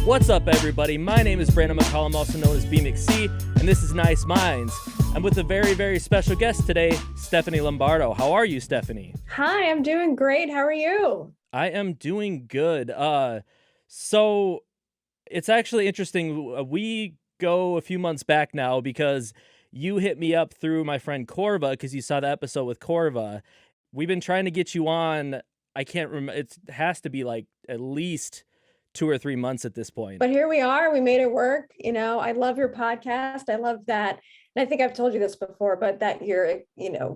What's up, everybody? My name is Brandon McCollum, also known as BMcC, and this is Nice Minds. I'm with a very, very special guest today, Stephanie Lombardo. How are you, Stephanie? Hi, I'm doing great. How are you? I am doing good. So it's actually interesting. We go a few months back now because you hit me up through my friend Corva because you saw the episode with Corva. We've been trying to get you on. I can't remember. It has to be like at least 2 or 3 months at this point. But here we are. We made it work. I love your podcast. I love that. And I think I've told you this before, but that you're,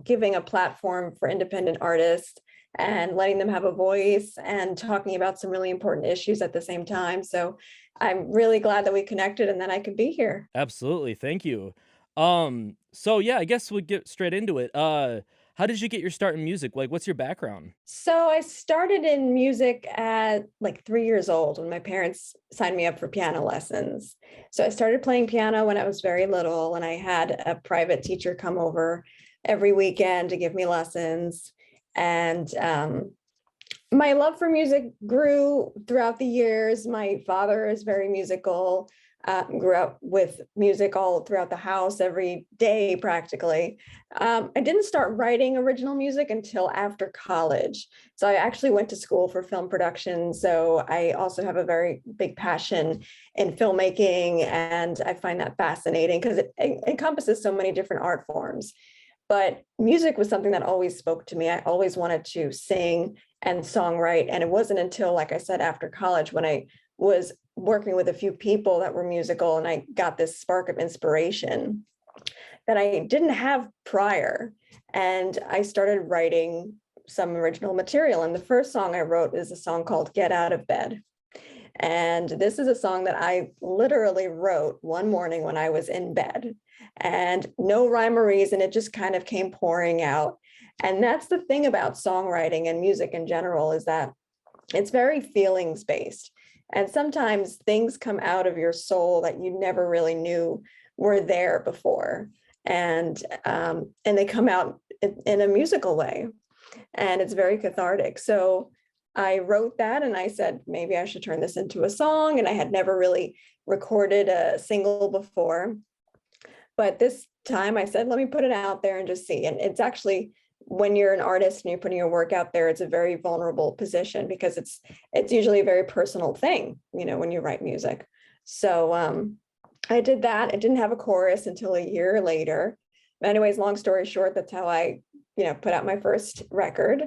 giving a platform for independent artists and letting them have a voice and talking about some really important issues at the same time. So I'm really glad that we connected and that I could be here. Absolutely. Thank you. So yeah, I guess we'll get straight into it. How did you get your start in music? Like, what's your background? So I started in music at like 3 years old when my parents signed me up for piano lessons. So I started playing piano when I was very little, and I had a private teacher come over every weekend to give me lessons. And my love for music grew throughout the years. My father is very musical. Grew up with music all throughout the house every day, practically. I didn't start writing original music until after college. So I actually went to school for film production. So I also have a very big passion in filmmaking, and I find that fascinating because it encompasses so many different art forms. But music was something that always spoke to me. I always wanted to sing and songwrite. And it wasn't until, like I said, after college when I was working with a few people that were musical and I got this spark of inspiration that I didn't have prior. And I started writing some original material. And the first song I wrote is a song called Get Out of Bed. And this is a song that I literally wrote one morning when I was in bed, and no rhyme or reason. It just kind of came pouring out. And that's the thing about songwriting and music in general, is that it's very feelings based. And sometimes things come out of your soul that you never really knew were there before. And they come out in a musical way. And it's very cathartic. So I wrote that and I said, maybe I should turn this into a song. And I had never really recorded a single before. But this time I said, let me put it out there and just see. And it's actually, when you're an artist and you're putting your work out there, it's a very vulnerable position because it's usually a very personal thing, when you write music. So I did that. I didn't have a chorus until a year later. Anyways, long story short, that's how I, put out my first record.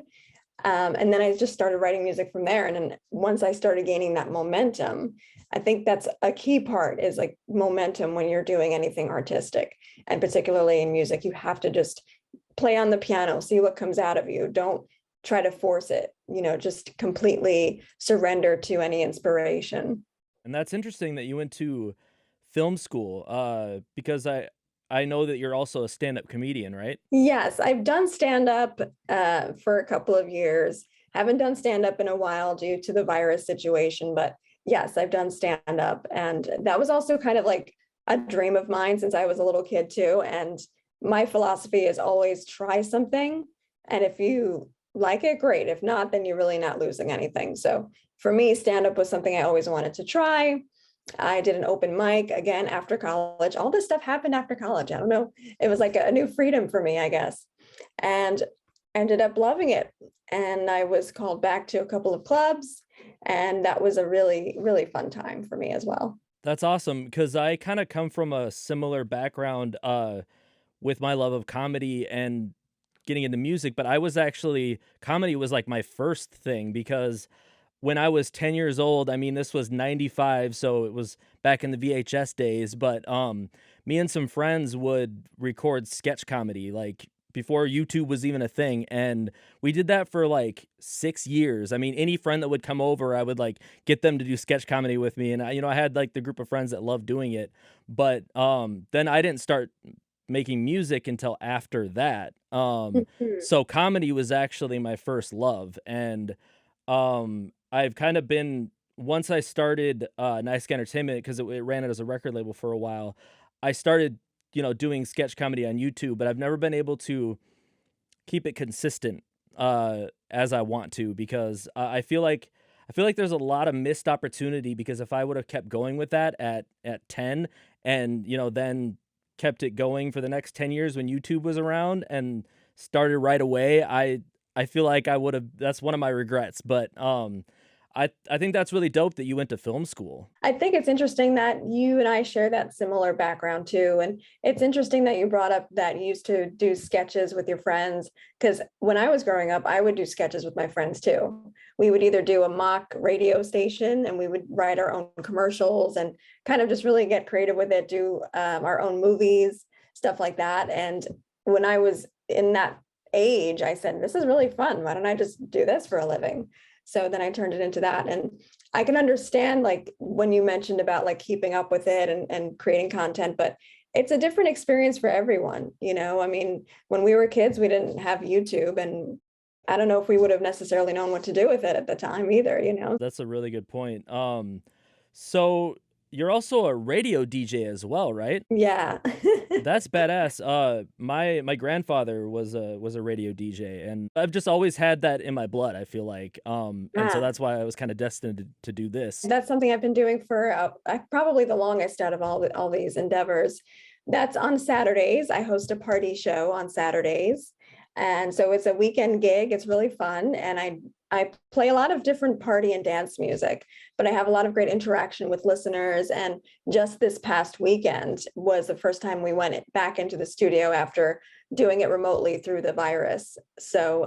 And then I just started writing music from there. And then once I started gaining that momentum, I think that's a key part, is like momentum when you're doing anything artistic, and particularly in music. You have to just play on the piano, see what comes out of you. Don't try to force it, just completely surrender to any inspiration. And that's interesting that you went to film school, because I know that you're also a stand-up comedian, right? Yes, I've done stand-up for a couple of years. Haven't done stand-up in a while due to the virus situation, but yes, I've done stand-up. And that was also kind of like a dream of mine since I was a little kid too. And my philosophy is always try something. And if you like it, great. If not, then you're really not losing anything. So for me, stand-up was something I always wanted to try. I did an open mic again after college. All this stuff happened after college. I don't know. It was like a new freedom for me, I guess. And ended up loving it. And I was called back to a couple of clubs. And that was a really, really fun time for me as well. That's awesome because I kind of come from a similar background with my love of comedy and getting into music, but comedy was like my first thing because when I was 10 years old, I mean, this was 95, so it was back in the VHS days, but me and some friends would record sketch comedy, like, before YouTube was even a thing, and we did that for, like, 6 years. I mean, any friend that would come over, I would, like, get them to do sketch comedy with me, and I had, like, the group of friends that loved doing it, but, then I didn't start making music until after that, Mhm. so comedy was actually my first love, and, I've kind of been once I started, Nice Entertainment, 'cause it ran it as a record label for a while, I started, doing sketch comedy on YouTube, but I've never been able to keep it consistent, as I want to because I feel like I feel like there's a lot of missed opportunity because if I would have kept going with that at 10 and, then kept it going for the next 10 years when YouTube was around and started right away, I feel like I would have that's one of my regrets, but, I think that's really dope that you went to film school. I think it's interesting that you and I share that similar background too. And it's interesting that you brought up that you used to do sketches with your friends. Because when I was growing up, I would do sketches with my friends too. We would either do a mock radio station and we would write our own commercials and kind of just really get creative with it, do our own movies, stuff like that. And when I was in that age, I said, this is really fun. Why don't I just do this for a living? So then I turned it into that. And I can understand like when you mentioned about like keeping up with it and creating content, but it's a different experience for everyone. I mean, when we were kids, we didn't have YouTube, and I don't know if we would have necessarily known what to do with it at the time either. That's a really good point. So you're also a radio DJ as well, right? Yeah. That's badass. My grandfather was a radio DJ, and I've just always had that in my blood, I feel like. And so Yeah. that's why I was kind of destined to do this. That's something I've been doing for probably the longest out of all these endeavors. That's on Saturdays. I host a party show on Saturdays. And so it's a weekend gig. It's really fun. And I play a lot of different party and dance music, but I have a lot of great interaction with listeners. And just this past weekend was the first time we went back into the studio after doing it remotely through the virus. So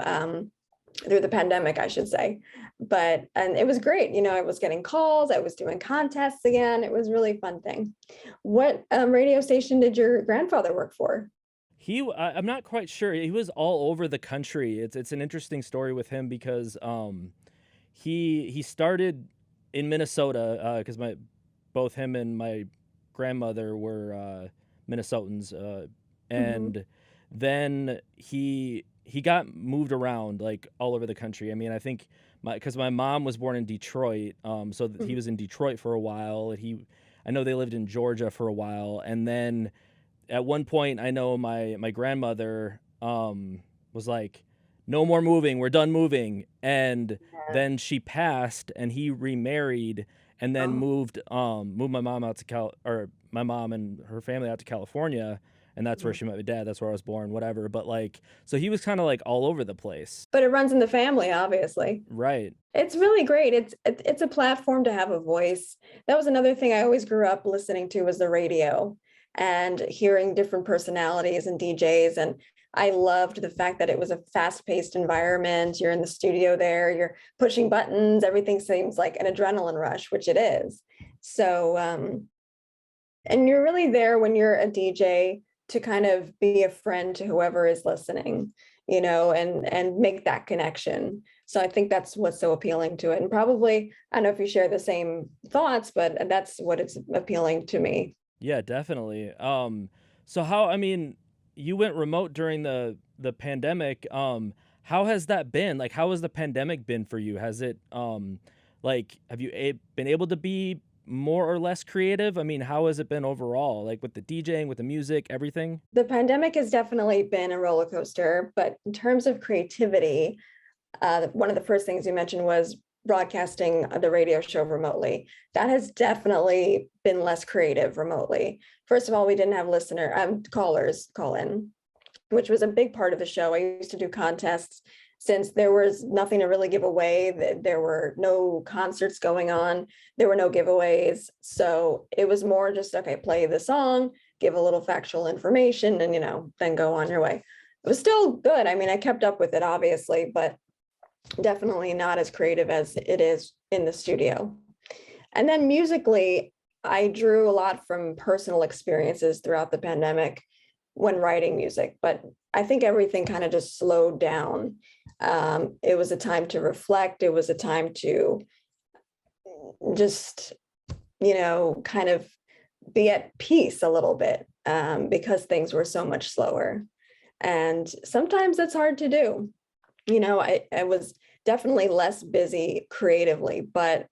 through the pandemic, I should say. And it was great. I was getting calls, I was doing contests again. It was a really fun thing. What radio station did your grandfather work for? I'm not quite sure. He was all over the country. It's an interesting story with him because he started in Minnesota because my both him and my grandmother were Minnesotans, Mhm. and then he got moved around like all over the country. I mean, I think because my mom was born in Detroit, so he Mhm. was in Detroit for a while. I know they lived in Georgia for a while, and then at one point, I know my grandmother, was like, "No more moving, we're done moving," and Yeah. then she passed, and he remarried, and then Oh, moved my mom out to or my mom and her family out to California, and that's where mhm. she met my dad, that's where I was born, whatever, but, like so he was kinda, like, all over the place. But it runs in the family, obviously. Right. It's really great. It's a platform to have a voice. That was another thing I always grew up listening to was the radio and hearing different personalities and DJs. And I loved the fact that it was a fast-paced environment. You're in the studio there, you're pushing buttons, everything seems like an adrenaline rush, which it is. So and you're really there when you're a DJ to kind of be a friend to whoever is listening, and make that connection. So I think that's what's so appealing to it. And probably, I don't know if you share the same thoughts, but that's what it's appealing to me. Yeah, definitely. So I mean, you went remote during the pandemic. How has that been? Like, how has the pandemic been for you? Has it, like, have you been able to be more or less creative? I mean, how has it been overall? Like with the DJing, with the music, everything? The pandemic has definitely been a roller coaster, but in terms of creativity, one of the first things you mentioned was broadcasting the radio show remotely. That has definitely been less creative remotely. First of all, we didn't have listener callers call in, which was a big part of the show. I used to do contests since there was nothing to really give away. There were no concerts going on. There were no giveaways. So it was more just, okay, play the song, give a little factual information, and, then go on your way. It was still good. I mean, I kept up with it, obviously, but definitely not as creative as it is in the studio. And then musically, I drew a lot from personal experiences throughout the pandemic when writing music, but I think everything kind of just slowed down. It was a time to reflect. It was a time to just, kind of be at peace a little bit, because things were so much slower. And sometimes that's hard to do. I was definitely less busy creatively, but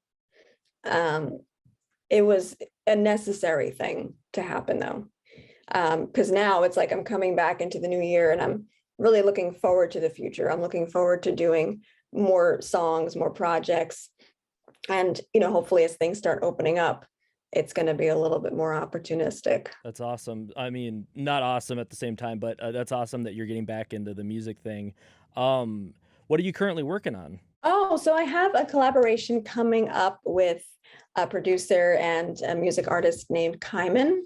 it was a necessary thing to happen though. Because now it's like I'm coming back into the new year and I'm really looking forward to the future. I'm looking forward to doing more songs, more projects, And, hopefully as things start opening up, it's going to be a little bit more opportunistic. That's awesome. I mean, not awesome at the same time, but that's awesome that you're getting back into the music thing. Um, what are you currently working on? Oh, so I have a collaboration coming up with a producer and a music artist named Kyman.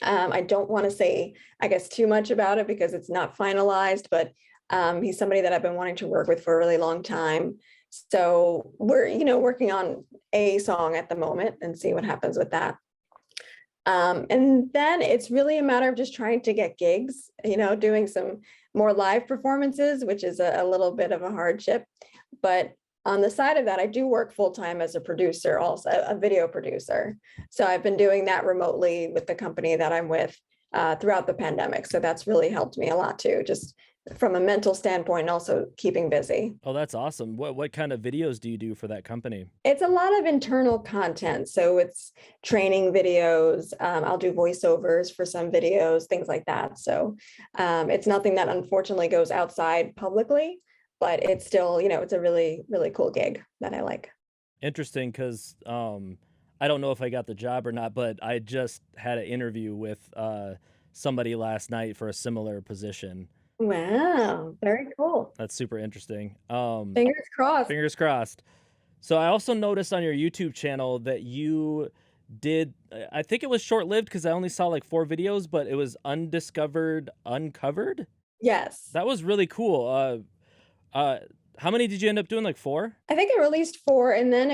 I don't want to say, I guess, too much about it because it's not finalized, but he's somebody that I've been wanting to work with for a really long time. So we're, working on a song at the moment and see what happens with that. And then it's really a matter of just trying to get gigs, doing some more live performances, which is a little bit of a hardship. But on the side of that, I do work full time as a producer, also a video producer. So I've been doing that remotely with the company that I'm with throughout the pandemic. So that's really helped me a lot too, just from a mental standpoint and also keeping busy. Oh, that's awesome. What kind of videos do you do for that company? It's a lot of internal content. So it's training videos. I'll do voiceovers for some videos, things like that. So it's nothing that unfortunately goes outside publicly, but it's still, it's a really, really cool gig that I like. Interesting, because I don't know if I got the job or not, but I just had an interview with somebody last night for a similar position. Wow, very cool. That's super interesting. Fingers crossed. Fingers crossed. So I also noticed on your YouTube channel that you did, I think it was short-lived because I only saw like 4 videos, but it was Undiscovered Uncovered? Yes. That was really cool. How many did you end up doing? Like 4? I think I released 4, and then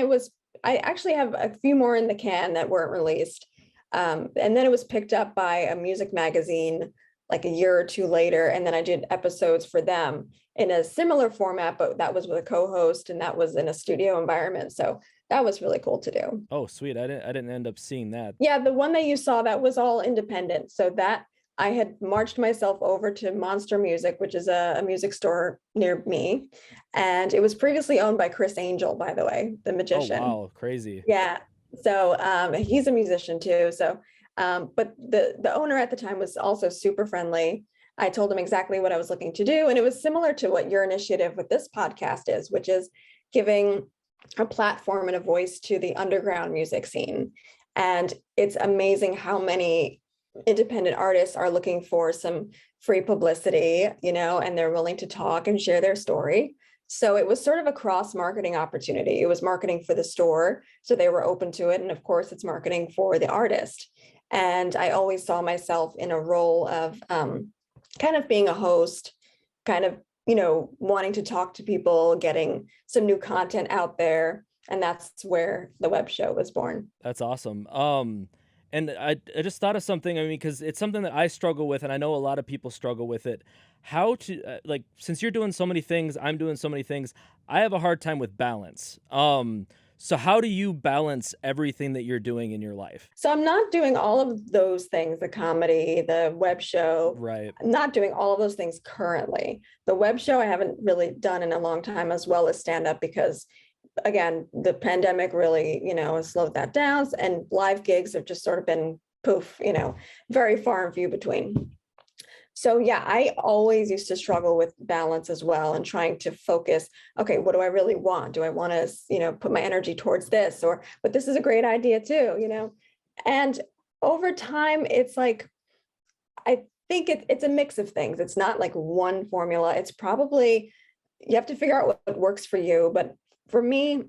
I actually have a few more in the can that weren't released. And then it was picked up by a music magazine like a year or 2 later. And then I did episodes for them in a similar format, but that was with a co-host and that was in a studio environment. So that was really cool to do. Oh, sweet. I didn't end up seeing that. Yeah, the one that you saw, that was all independent. So that I had marched myself over to Monster Music, which is a music store near me. And it was previously owned by Chris Angel, by the way, the Oh, magician. wow. Crazy. Yeah. So he's a musician too. So, but the owner at the time was also super friendly. I told him exactly what I was looking to do. And it was similar to what your initiative with this podcast is, which is giving a platform and a voice to the underground music scene. And it's amazing how many independent artists are looking for some free publicity, and they're willing to talk and share their story. So it was sort of a cross marketing opportunity. It was marketing for the store, so they were open to it. And of course, it's marketing for the artist. And I always saw myself in a role of kind of being a host, kind of, wanting to talk to people, getting some new content out there. And that's where the web show was born. That's awesome. And I just thought of something. I mean, because it's something that I struggle with, and I know a lot of people struggle with it. How to like, since you're doing so many things, I'm doing so many things. I have a hard time with balance. So how do you balance everything that you're doing in your life? So I'm not doing all of those things, the comedy, the web show. Right. I'm not doing all of those things currently. The web show I haven't really done in a long time, as well as stand up, because again, the pandemic really, has slowed that down, and live gigs have just sort of been poof, very far and few between. So yeah, I always used to struggle with balance as well, and trying to focus, okay, what do I really want? Do I want to, put my energy towards this, but this is a great idea too, and over time, it's like, I think it's a mix of things. It's not like one formula. It's probably, you have to figure out what works for you. But for me,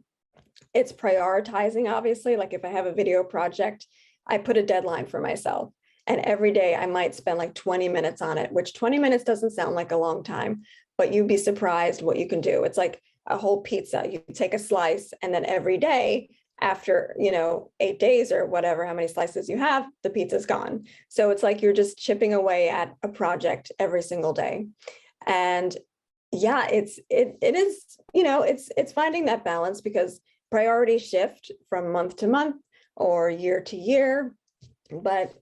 it's prioritizing, obviously. Like if I have a video project, I put a deadline for myself. And every day I might spend like 20 minutes on it, which 20 minutes doesn't sound like a long time, but you'd be surprised what you can do. It's like a whole pizza. You take a slice, and then every day after, 8 days or whatever, how many slices you have, the pizza's gone. So it's like you're just chipping away at a project every single day. And yeah, it is, it's finding that balance, because priorities shift from month to month or year to year, but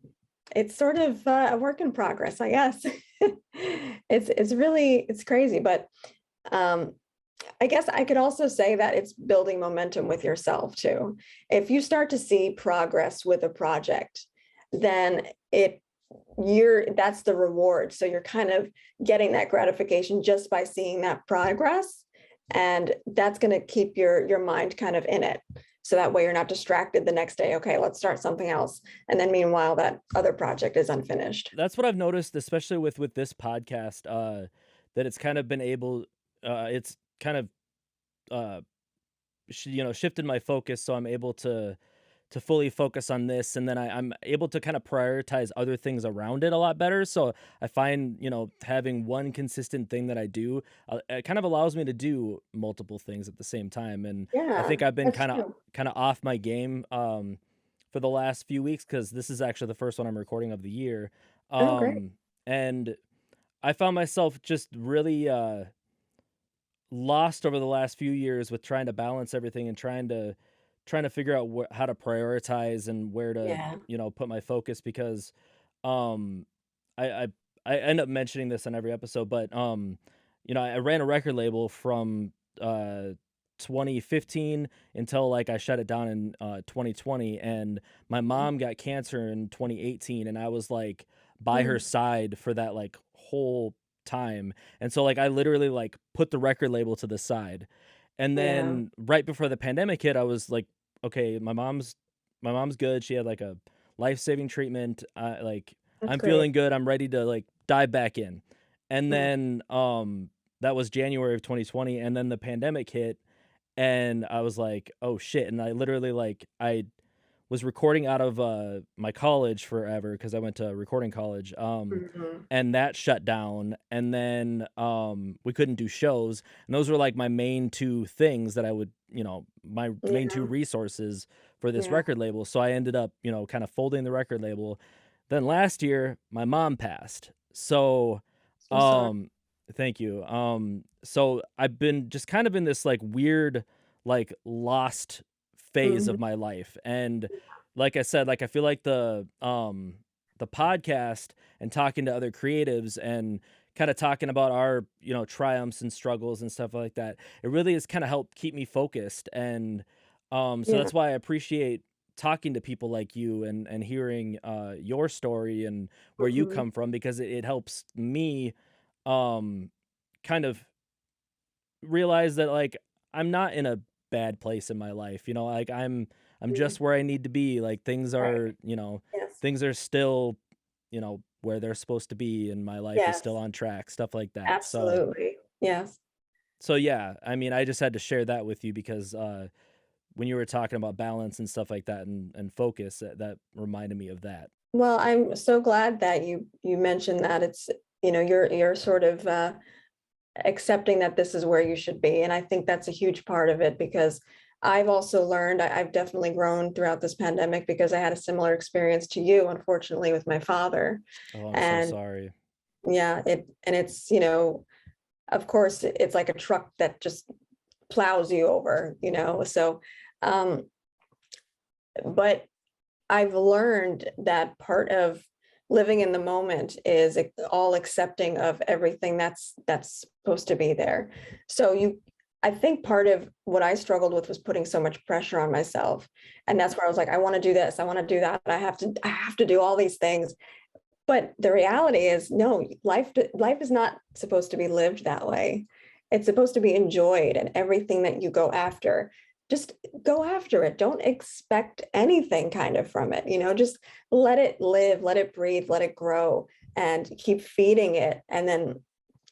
it's sort of a work in progress, I guess. It's crazy, but I guess I could also say that it's building momentum with yourself too. If you start to see progress with a project, then that's the reward. So you're kind of getting that gratification just by seeing that progress, and that's going to keep your mind kind of in it. So that way you're not distracted the next day. Okay, let's start something else. And then meanwhile, that other project is unfinished. That's what I've noticed, especially with this podcast, that it's kind of been able, it's kind of, uh, shifted my focus, so I'm able to fully focus on this, and then I'm able to kind of prioritize other things around it a lot better. So I find, having one consistent thing that I do, it kind of allows me to do multiple things at the same time. And I Yeah, think I've been that's kind of true. kind of off my game for the last few weeks, because this is actually the first one I'm recording of the year. Oh, great. Um, and I found myself just really lost over the last few years with trying to balance everything and trying to figure out how to prioritize and where to, Yeah. put my focus, because um I, I I end up mentioning this on every episode, but I ran a record label from uh 2015 until like I shut it down in 2020, and my Mhm. mom got cancer in 2018, and I was like by her Mm, side for that like whole time. And so like I literally like put the record label to the side. And yeah, then right before the pandemic hit, I was like, okay, my mom's good. She had like a life-saving treatment. Like that's I'm great. feeling good. I'm ready to like dive back in. And Mm, then that was January of 2020, and then the pandemic hit, and I was like, "Oh shit." And I literally like I was recording out of my college forever, because I went to recording college. mhm. And that shut down, and then we couldn't do shows, and those were like my main two things that I would, my main two Yeah, resources for this yeah. record label. So I ended up, kind of folding the record label. Then last year my mom passed. So So sorry. um thank you. So I've been just kind of in this like weird, like lost phase Mhm. of my life. And like I said, like I feel like the podcast and talking to other creatives and kind of talking about our, triumphs and struggles and stuff like that, it really has kind of helped keep me focused. And so Yeah. that's why I appreciate talking to people like you, and hearing your story and where you Mhm. come from, because it helps me um kind of realize that like I'm not in a bad place in my life. Like I'm Mhm. just where I need to be. Like things Right. are, Yes. things are still, where they're supposed to be, and my life is still Yes. on track, stuff like that. So Absolutely. Yes. yeah, I mean, I just had to share that with you, because when you were talking about balance and stuff like that, and focus, that reminded me of that. Well, I'm so glad that you mentioned that. It's, you're sort of accepting that this is where you should be. And I think that's a huge part of it because I've also learned, I've definitely grown throughout this pandemic because I had a similar experience to you, unfortunately, with my father. Oh, I'm so And sorry. yeah, it's, of course, it's like a truck that just plows you over, So, um, but I've learned that part of living in the moment is all accepting of everything that's supposed to be there. So I think part of what I struggled with was putting so much pressure on myself. And that's where I was like, I want to do this, I want to do that. I have to do all these things. But the reality is, no, life is not supposed to be lived that way. It's supposed to be enjoyed, and everything that you go after, just go after it. Don't expect anything kind of from it, just let it live, let it breathe, let it grow, and keep feeding it. And then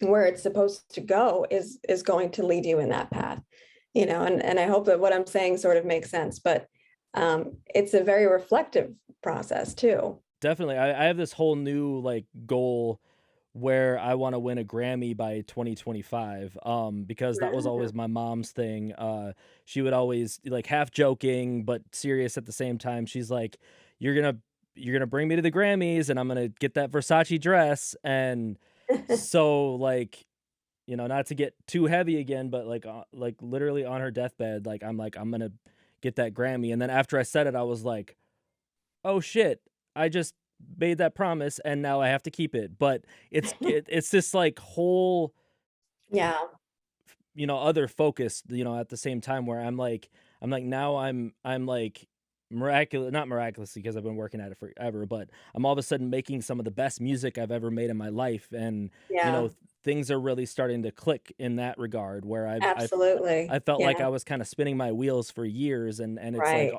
where it's supposed to go is going to lead you in that path, and I hope that what I'm saying sort of makes sense, but it's a very reflective process too. Definitely. I have this whole new like goal where I want to win a Grammy by 2025, because that was Yeah. always my mom's thing. She would always like half joking but serious at the same time. She's like, "You're gonna you're gonna bring me to the Grammys, and I'm gonna get that Versace dress." And so like, not to get too heavy again, but like literally on her deathbed, like I'm gonna get that Grammy. And then after I said it, I was like, "Oh shit, I just made that promise and now I have to keep it." But it's this like whole, Yeah. other focus, at the same time, where I'm like now I'm like miraculous, not miraculously, because I've been working at it forever, but I'm all of a sudden making some of the best music I've ever made in my life. And Yeah. things are really starting to click in that regard where Absolutely. I felt like Yeah. I was kinda spinning my wheels for years, and it's like Right.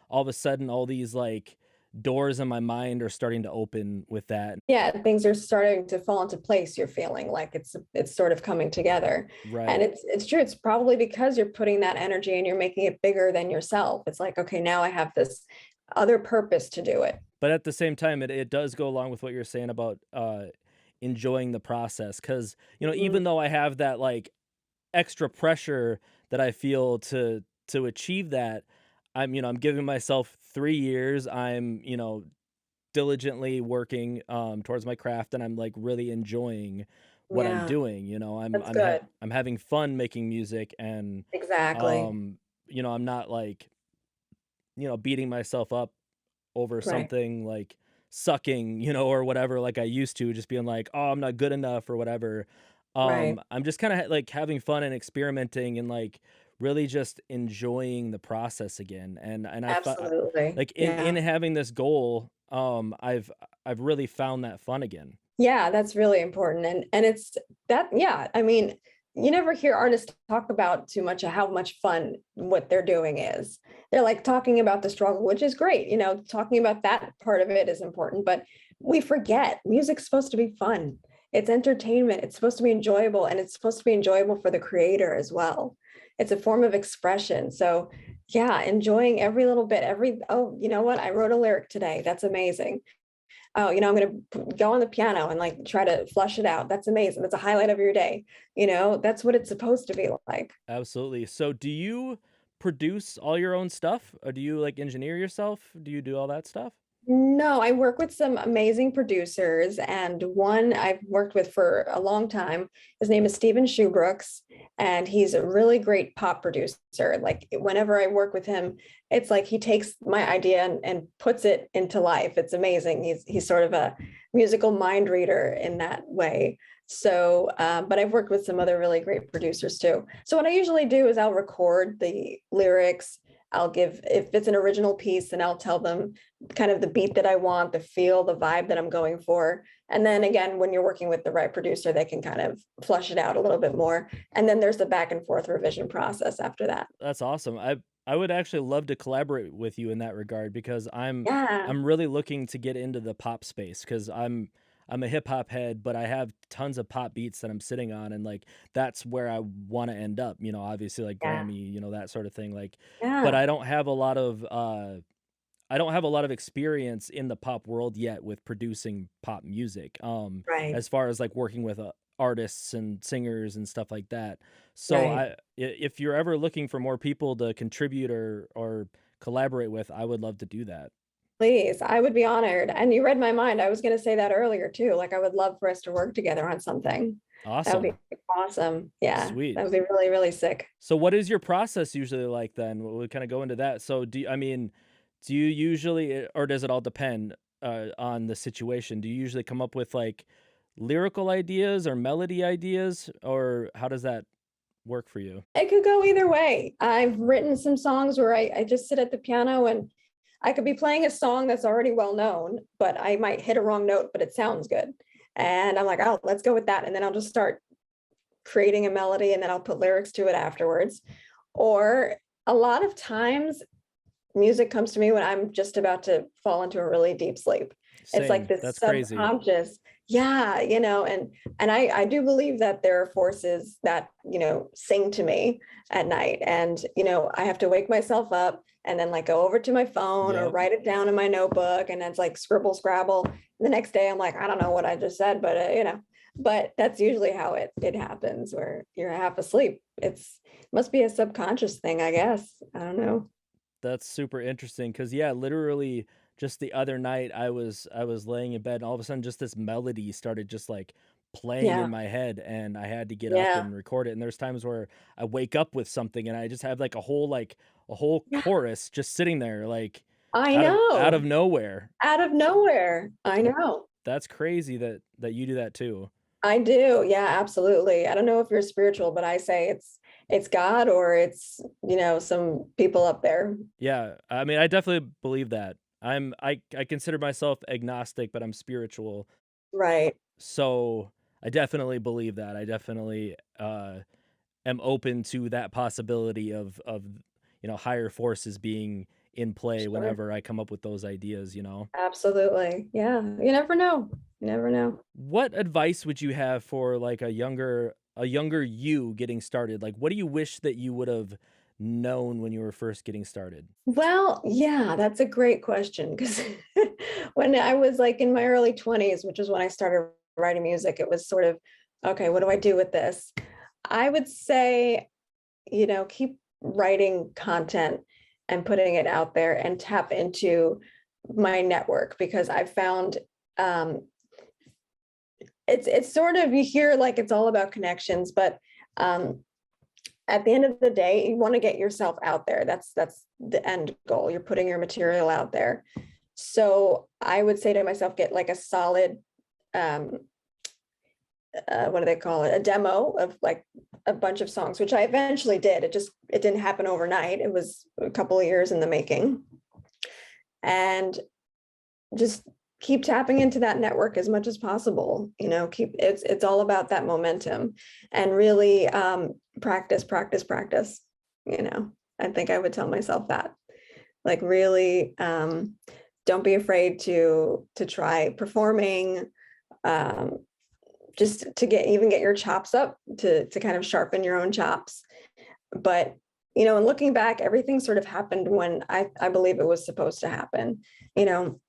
all of a sudden all these, like, doors in my mind are starting to open with that. Yeah, things are starting to fall into place. You're feeling like it's sort of coming together. And Right. it's true. It's probably because you're putting that energy and you're making it bigger than yourself. It's like, okay, now I have this other purpose to do it. But at the same time, it does go along with what you're saying about, enjoying the process, because Mhm. even though I have that, like, extra pressure that I feel to achieve that, I'm giving myself 3 years, diligently working, towards my craft, and I'm, like, really enjoying what I'm Yeah, doing, that's good. I'm having fun making music, and, Exactly. um, I'm not, like, beating myself up over Right. something like sucking, or whatever, like I used to, just being like, "Oh, I'm not good enough," or whatever. Right. I'm just kinda like having fun and experimenting and like really just enjoying the process again. And Absolutely. like in Yeah. having this goal, I've really found that fun again. Yeah, that's really important. And it's that, yeah, I mean, you never hear artists talk about too much of how much fun what they're doing is. They're like talking about the struggle, which is great. Talking about that part of it is important, but we forget music's supposed to be fun. It's entertainment. It's supposed to be enjoyable, and it's supposed to be enjoyable for the creator as well. It's a form of expression. So, yeah, enjoying every little bit, oh, you know what? I wrote a lyric today. That's amazing. Oh, I'm going to go on the piano and like try to flush it out. That's amazing. That's a highlight of your day. That's what it's supposed to be like. Absolutely. So do you produce all your own stuff? Or do you like engineer yourself? Do you do all that stuff? No, I work with some amazing producers, and one I've worked with for a long time. His name is Steven Shoebrooks, and he's a really great pop producer. Like whenever I work with him, it's like he takes my idea and puts it into life. It's amazing. He's sort of a musical mind reader in that way. So, but I've worked with some other really great producers too. So what I usually do is I'll record the lyrics. I'll give, if it's an original piece, then I'll tell them kind of the beat that I want, the feel, the vibe that I'm going for. And then again, when you're working with the right producer, they can kind of flush it out a little bit more. And then there's the back and forth revision process after that. That's awesome. I would actually love to collaborate with you in that regard because Yeah. I'm really looking to get into the pop space because I'm a hip hop head, but I have tons of pop beats that I'm sitting on, and like that's where I want to end up. Obviously like Yeah. Grammy, that sort of thing. Like, but Yeah. I don't have a lot of experience in the pop world yet with producing pop music. Right. As far as like working with artists and singers and stuff like that. So Right. if you're ever looking for more people to contribute or collaborate with, I would love to do that. Please. I would be honored. And you read my mind. I was going to say that earlier too. Like I would love for us to work together on something. That would be Awesome. awesome. Yeah. Sweet. That would be really, really sick. So what is your process usually like then? We'll kind of go into that. So do you usually, or does it all depend on the situation? Do you usually come up with like lyrical ideas or melody ideas, or how does that work for you? It could go either way. I've written some songs where I just sit at the piano and I could be playing a song that's already well known, but I might hit a wrong note, but it sounds good. And I'm like, oh, let's go with that. And then I'll just start creating a melody and then I'll put lyrics to it afterwards. Or a lot of times music comes to me when I'm just about to fall into a really deep sleep. It's like Same. this That's crazy. subconscious, yeah, and I do believe that there are forces that, sing to me at night. And, I have to wake myself up and then like go over to my phone or Yep. write it down in my notebook. And it's like scribble, scrabble. The next day I'm like, I don't know what I just said, but but that's usually how it happens where you're half asleep. Must be a subconscious thing, I guess. I don't know. That's super interesting because yeah, literally just the other night I was laying in bed and all of a sudden just this melody started just like playing Yeah. in my head and I had to get up Yeah. and record it. And there's times where I wake up with something and I just have like a whole Yeah. chorus just sitting there like I out know. of nowhere. Out of nowhere. I know. That's crazy that you do that too. I do. Yeah, absolutely. I don't know if you're spiritual, but I say it's God or it's, some people up there. Yeah, I mean I definitely believe that. I consider myself agnostic, but I'm spiritual. Right. So I definitely believe that. I definitely am open to that possibility of higher forces being in play Sure. whenever I come up with those ideas, you know. Absolutely. Yeah. You never know. You never know. What advice would you have for like a younger you getting started? Like what do you wish that you would have known when you were first getting started? Well, yeah, that's a great question because when I was like in my early 20s, which is when I started writing music, it was sort of, okay, what do I do with this? I would say, keep writing content and putting it out there and tap into my network because I found um, it's sort of, you hear like it's all about connections, but um, at the end of the day, you want to get yourself out there. That's the end goal. You're putting your material out there. So I would say to myself, get like a solid, um, what do they call it? A demo of like a bunch of songs, which I eventually did. It didn't happen overnight. It was a couple of years in the making. And just keep tapping into that network as much as possible. Keep it's all about that momentum and really practice, practice, practice. I think I would tell myself that, like, really don't be afraid to try performing, um, just to get your chops up, to kind of sharpen your own chops. But and looking back, everything sort of happened when I believe it was supposed to happen. you know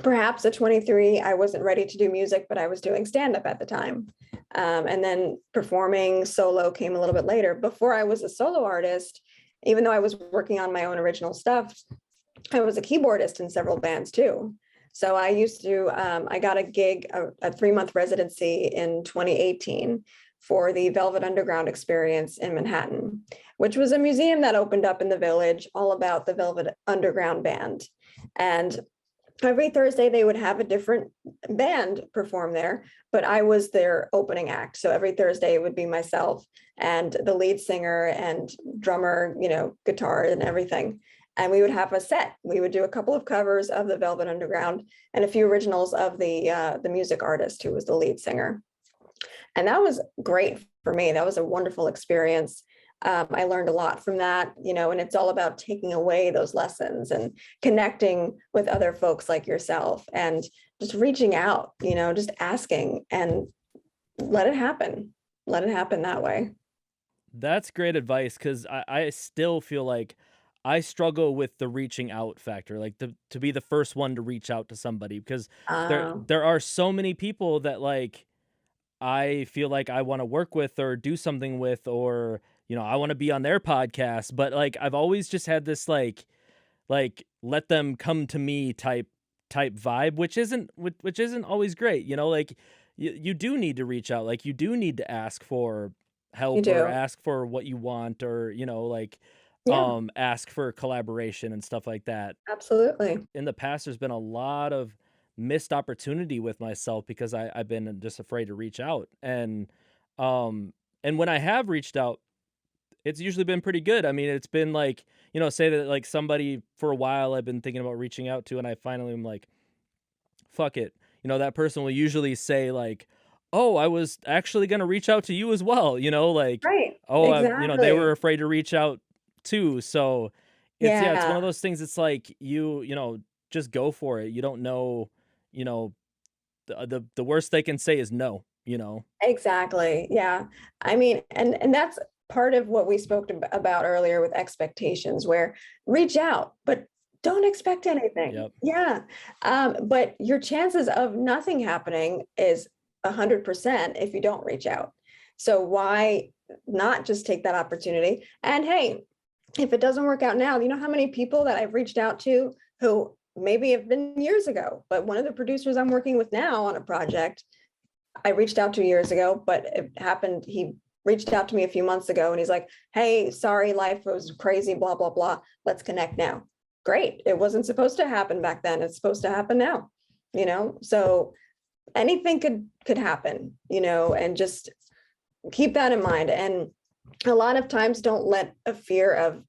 Perhaps at 23, I wasn't ready to do music, but I was doing stand up at the time. And then performing solo came a little bit later. Before I was a solo artist, even though I was working on my own original stuff, I was a keyboardist in several bands too. So I got a gig, a 3-month residency in 2018 for the Velvet Underground experience in Manhattan, which was a museum that opened up in the Village all about the Velvet Underground band. And every Thursday they would have a different band perform there, but I was their opening act. So every Thursday it would be myself and the lead singer and drummer, guitar and everything. And we would have a set. We would do a couple of covers of the Velvet Underground and a few originals of the music artist who was the lead singer. And that was great for me. That was a wonderful experience. I learned a lot from that, and it's all about taking away those lessons and connecting with other folks like yourself and just reaching out, just asking and let it happen. Let it happen that way. That's great advice because I still feel like I struggle with the reaching out factor, like to be the first one to reach out to somebody because Uh, there are so many people that like I feel like I want to work with or do something with, or I want to be on their podcast, but like I've always just had this like let them come to me type vibe, which isn't always great, like you do need to reach out, like you do need to ask for you help or do. ask for what you want or like Yeah, ask for collaboration and stuff like that. absolutely. In the past there's been a lot of missed opportunity with myself because I've been just afraid to reach out. Um and when I have reached out, it's usually been pretty good. I mean, it's been like, say that like somebody for a while I've been thinking about reaching out to, and I finally am like, fuck it. That person will usually say like, oh, I was actually gonna reach out to you as well, like, Right. oh, they were Exactly. afraid to reach out too. So it's one Yeah, of those things. It's like just go for it. You don't know, you know, the worst they can say is no. exactly. Yeah. I mean, and that's part of what we spoke about earlier with expectations, where reach out, but don't expect anything. Yep. Yeah. But your chances of nothing happening is 100% if you don't reach out. So why not just take that opportunity? And hey, if it doesn't work out now, you know how many people that I've reached out to who maybe have been years ago, but one of the producers I'm working with now on a project, I reached out 2 years ago, but it happened. He reached out to me a few months ago and he's like, hey, sorry, life was crazy, blah, blah, blah. Let's connect now. Great. It wasn't supposed to happen back then. It's supposed to happen now, So anything could happen, and just keep that in mind. And a lot of times don't let a fear of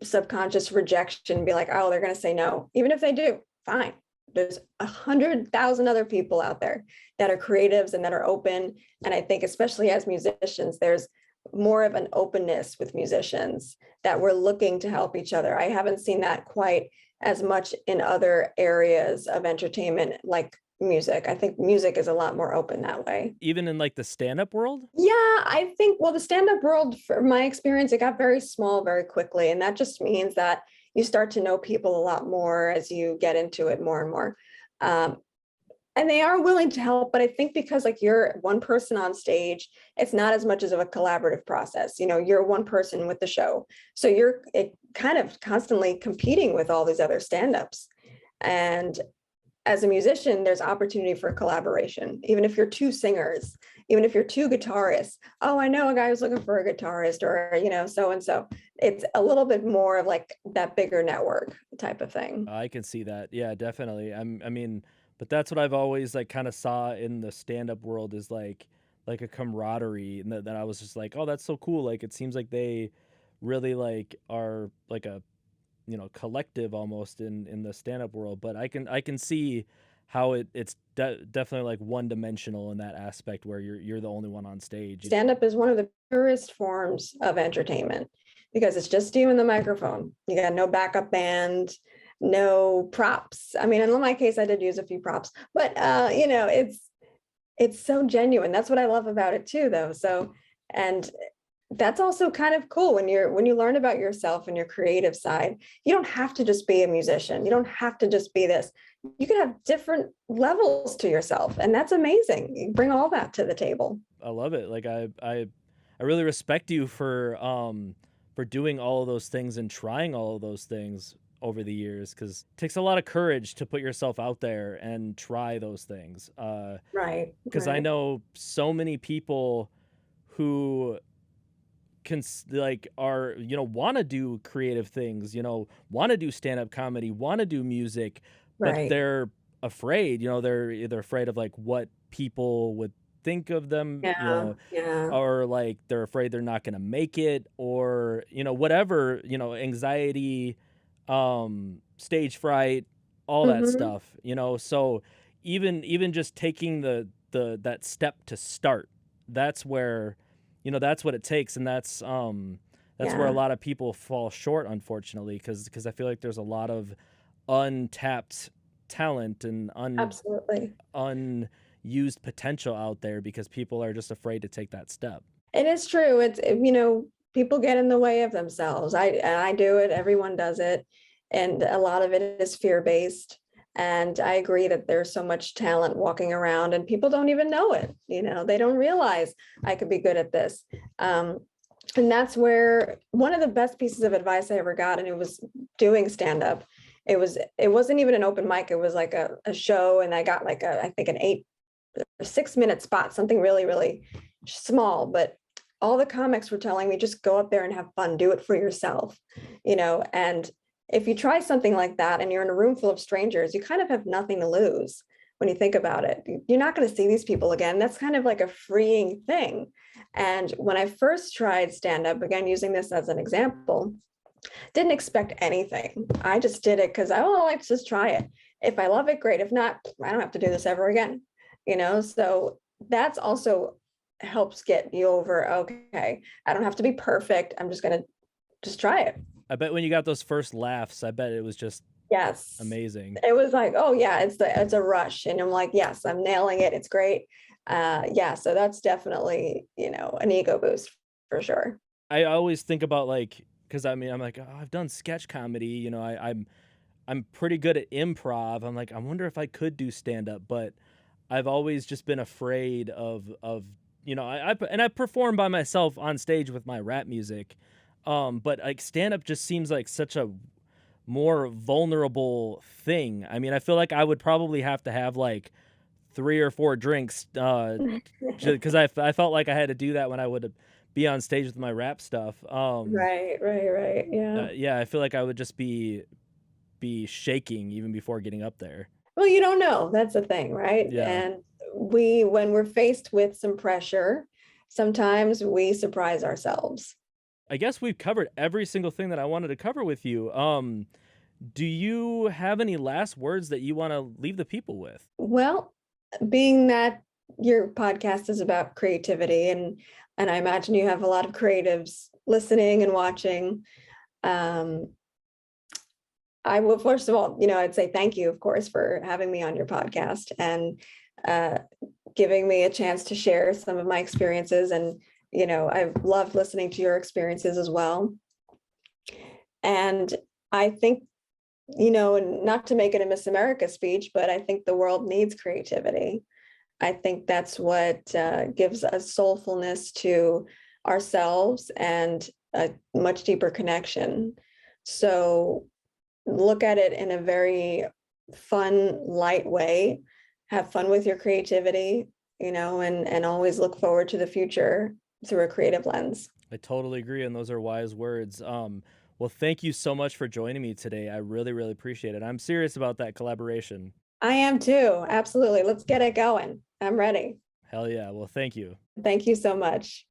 subconscious rejection be like, oh, they're going to say no. Even if they do, fine. There's 100,000 other people out there that are creatives and that are open. And I think especially as musicians, there's more of an openness with musicians that we're looking to help each other. I haven't seen that quite as much in other areas of entertainment like music. I think music is a lot more open that way. Even in like the stand-up world? Yeah, I think, well, the stand-up world, for my experience, it got very small very quickly. And that just means that you start to know people a lot more as you get into it more and more. Um, and they are willing to help, but I think because like you're one person on stage, it's not as much as of a collaborative process. You know, you're one person with the show. So you're kind of constantly competing with all these other stand-ups. And as a musician, there's opportunity for collaboration, even if you're two singers, even if you're two guitarists. Oh, I know a guy who's looking for a guitarist, or, you know, so and so. It's a little bit more of like that bigger network type of thing. I can see that. Yeah, definitely. I mean, but that's what I've always like kind of saw in the stand-up world is like a camaraderie, and that I was just like, "Oh, that's so cool." Like it seems like they really like are like a, collective almost in the stand-up world, but I can see how it's definitely like one-dimensional in that aspect where you're the only one on stage. Stand-up is one of the purest forms of entertainment because it's just you and the microphone. You got no backup band, no props. I mean, in my case, I did use a few props, but you know, it's so genuine. That's what I love about it too, though. So, and that's also kind of cool when you learn about yourself and your creative side. You don't have to just be a musician. You don't have to just be this. You can have different levels to yourself, and that's amazing. You bring all that to the table. I love it. Like I really respect you for doing all of those things and trying all of those things over the years, because it takes a lot of courage to put yourself out there and try those things. Right, Because I right. know so many people who like are want to do creative things, want to do stand-up comedy, want to do music, but Right. they're afraid. They're either afraid of like what people would think of them, Yeah, yeah. or like they're afraid they're not going to make it, or whatever, anxiety, stage fright, all that Mhm. stuff, so even just taking the that step to start, that's where, that's what it takes, and that's where a Yeah, lot of people fall short, unfortunately, because I feel like there's a lot of untapped talent and absolutely. unused potential out there because people are just afraid to take that step. It is true. You know, people get in the way of themselves. I do it, everyone does it. And a lot of it is fear-based. And I agree that there's so much talent walking around and people don't even know it. You know, they don't realize I could be good at this. Um, and that's where one of the best pieces of advice I ever got, and it was doing stand-up. It wasn't even an open mic, it was like a show, and I got like I think an 8 or 6 minute spot, something really, really small, but all the comics were telling me just go up there and have fun, do it for yourself, you know. And if you try something like that and you're in a room full of strangers, you kind of have nothing to lose when you think about it. You're not going to see these people again. That's kind of like a freeing thing. And when I first tried stand up, again, using this as an example, didn't expect anything. I just did it because let's just try it. If I love it, great. If not, I don't have to do this ever again. You know, so that's also helps get you over, okay, I don't have to be perfect. I'm just gonna just try it. I bet when you got those first laughs, I bet it was just Yes. amazing. It was like, oh yeah, it's a rush. And I'm like, yes, I'm nailing it. It's great. Yeah, so that's definitely, you know, an ego boost for sure. I always think about like, because I mean, I'm like, oh, I've done sketch comedy, I'm pretty good at improv. I'm like, I wonder if I could do stand up, but I've always just been afraid of I perform by myself on stage with my rap music, but like stand up just seems like such a more vulnerable thing. I mean, I feel like I would probably have to have like 3 or 4 drinks, because I felt like I had to do that when I would be on stage with my rap stuff. Right, right, right. Yeah. Yeah, I feel like I would just be shaking even before getting up there. Well, you don't know. That's the thing, right? Yeah. And when we're faced with some pressure, sometimes we surprise ourselves. I guess we've covered every single thing that I wanted to cover with you. Do you have any last words that you want to leave the people with? Well, being that your podcast is about creativity and I imagine you have a lot of creatives listening and watching, um, I will first of all, I'd say thank you, of course, for having me on your podcast and uh, giving me a chance to share some of my experiences. And, I've loved listening to your experiences as well. And I think, and not to make it a Miss America speech, but I think the world needs creativity. I think that's what gives us soulfulness to ourselves and a much deeper connection. So look at it in a very fun, light way. Have fun with your creativity, and always look forward to the future through a creative lens. I totally agree, and those are wise words. Well, thank you so much for joining me today. I really, really appreciate it. I'm serious about that collaboration. I am too. Absolutely. Let's get it going. I'm ready. Hell yeah. Well, thank you. Thank you so much.